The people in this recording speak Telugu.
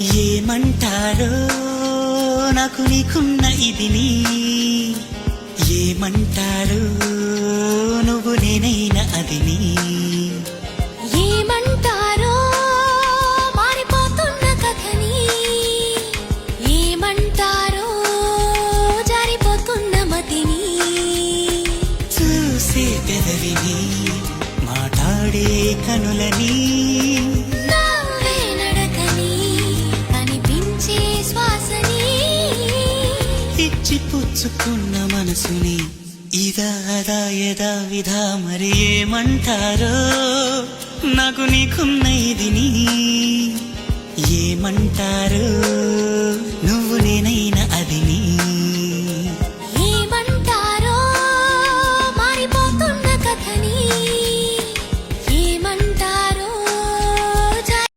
ఏమంటారో నాకు నీకున్న ఇదిని, ఏమంటారో నువ్వు నేనైనా అదిని. ఏమంటారో మారిపోతున్న కథని, ఏమంటారో జారిపోతున్న మతిని. చూసే పెదవిని, మాట్లాడే కనులని, నవ్వే నడకని, కనిపించే శ్వాసని, ఇచ్చి పుచ్చుకున్న మనసుని ఇదా అదా యదా విధా. మరి ఏమంటారో నాకు నీకున్న ఇదిని.